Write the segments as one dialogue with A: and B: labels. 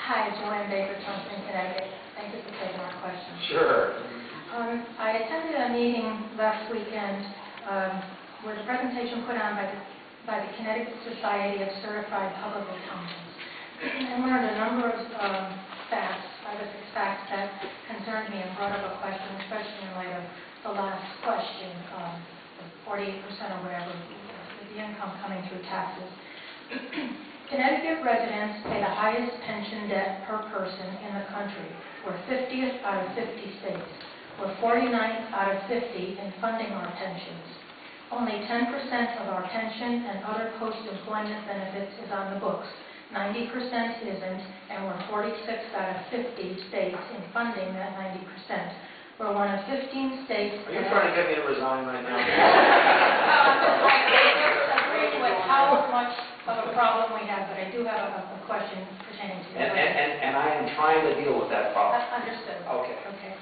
A: Hi, Joanne Baker, Thompson, Connecticut. Thank you for taking our question.
B: Sure.
A: I attended a meeting last weekend with a presentation put on by the Connecticut Society of Certified Public Accountants, and learned a number of facts, 5 or 6 facts that concerned me and brought up a question, especially in light of the last question, the 48% or whatever, the income coming through taxes. Connecticut residents pay the highest pension debt per person in the country. We're 50th out of 50 states. We're 49th out of 50 in funding our pensions. Only 10% of our pension and other post-employment benefits is on the books. 90% isn't, and we're 46th out of 50 states in funding that 90%. We're one of 15 states.
B: Are you trying to get me to resign right now?
A: I agree with how much of a problem we have, but I do have a question pertaining to that.
B: And I am trying to deal with that problem.
A: Understood.
B: Okay.
A: Okay.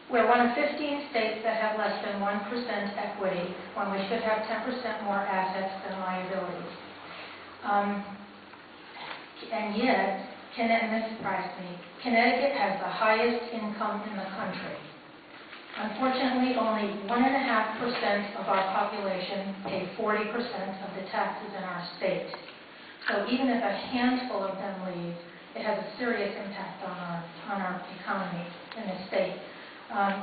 A: We're one of 15 states that have less than 1% equity when we should have 10% more assets than liabilities. And yet, and this surprised me, Connecticut has the highest income in the country. Unfortunately, only 1.5% of our population pay 40% of the taxes in our state. So even if a handful of them leave, it has a serious impact on our economy in the state.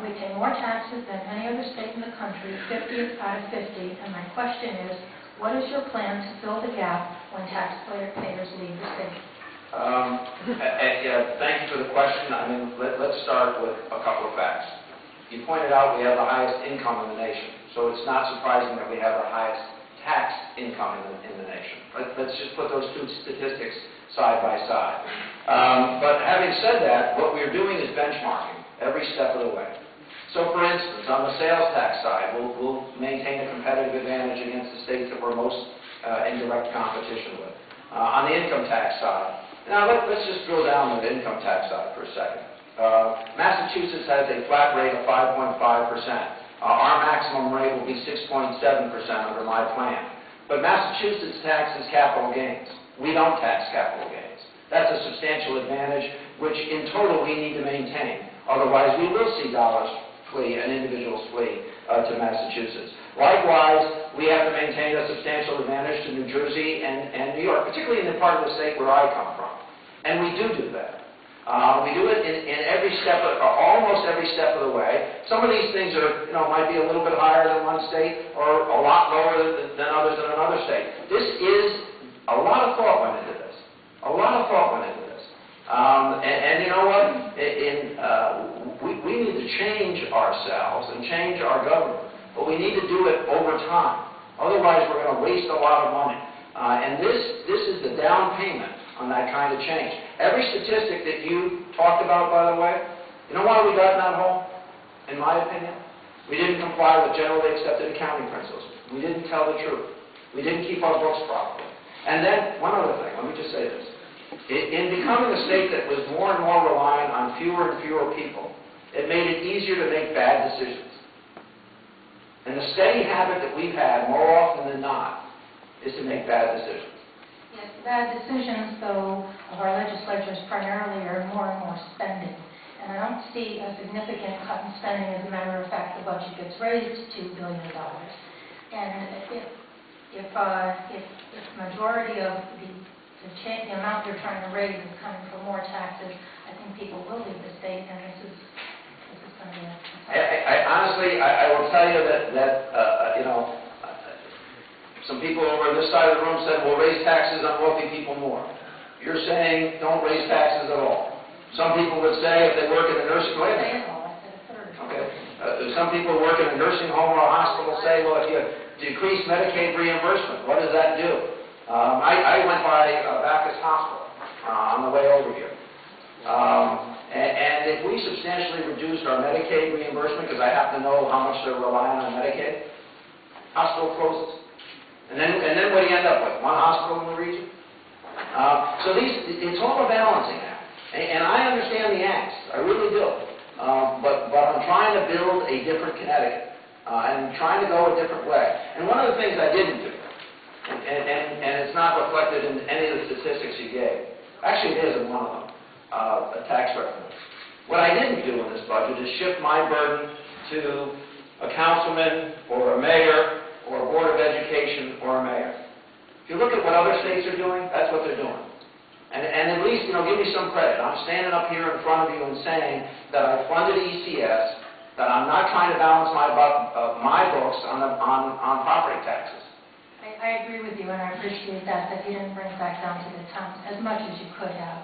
A: We pay more taxes than any other state in the country, 50th out of 50, and my question is, what is your plan to fill the gap when taxpayers leave the state?
B: Thank you for the question. I mean, let's start with a couple of facts. You pointed out we have the highest income in the nation, so it's not surprising that we have the highest tax income in the nation. Let's just put those two statistics side by side. But having said that, what we're doing is benchmarking every step of the way. So, for instance, on the sales tax side, we'll maintain a competitive advantage against the states that we're most in direct competition with. On the income tax side, now let's just drill down to the income tax side for a second. Massachusetts has a flat rate of 5.5%. Our maximum rate will be 6.7% under my plan. But Massachusetts taxes capital gains. We don't tax capital gains. That's a substantial advantage, which in total we need to maintain. Otherwise, we will see dollars flee and individuals flee to Massachusetts. Likewise, we have to maintain a substantial advantage to New Jersey and New York, particularly in the part of the state where I come from. And we do that. We do it in every step, almost every step of the way. Some of these things are, might be a little bit higher than one state or a lot lower than others in another state. This is a lot of thought went into this. A lot of thought went into this. And you know what? We need to change ourselves and change our government, but we need to do it over time. Otherwise, we're going to waste a lot of money. And this is the down payment on that kind of change. Every statistic that you talked about, by the way, you know why we got in that hole? In my opinion, we didn't comply with generally accepted accounting principles. We didn't tell the truth. We didn't keep our books properly. And then, one other thing, let me just say this. In becoming a state that was more and more reliant on fewer and fewer people, it made it easier to make bad decisions. And the steady habit that we've had, more often than not, is to make bad decisions.
A: Yes, bad decisions, though, of our legislatures primarily are more and more spending. And I don't see a significant cut in spending. As a matter of fact, the budget gets raised to $2 billion. And if majority of the amount you're trying to raise is coming from more taxes, I think people will leave the state, and this is going to be
B: honestly, I will tell you that some people over on this side of the room said, we'll raise taxes on wealthy people more. You're saying don't raise taxes at all. Some people would say if they work in a nursing home, okay. Some people work in a nursing home or a hospital say, well, if you decrease Medicaid reimbursement, what does that do? I went by Bacchus Hospital on the way over here. And if we substantially reduced our Medicaid reimbursement, because I happen to know how much they're relying on Medicaid, hospital closes. And then what do you end up with? One hospital in the region? So it's all a balancing act. And I understand the angst. I really do. But I'm trying to build a different Connecticut. And trying to go a different way. And one of the things I didn't do, and it's not reflected in any of the statistics you gave, Actually, it is in one of them, a tax revenue. What I didn't do in this budget is shift my burden to a councilman or a mayor or a board of education or a mayor. If you look at what other states are doing, that's what they're doing. And at least, give me some credit. I'm standing up here in front of you and saying that I funded ECS, that I'm not trying to balance my books on property taxes.
A: I agree with you, and I appreciate that you didn't bring it back down to the towns as much as you could have,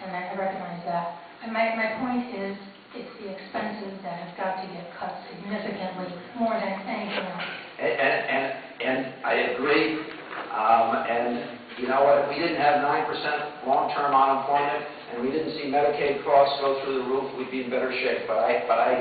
A: and I recognize that. And my point is, it's the expenses that have got to get cut significantly more than anything else.
B: And I agree. And you know what? If we didn't have 9% long-term unemployment and we didn't see Medicaid costs go through the roof, we'd be in better shape. But I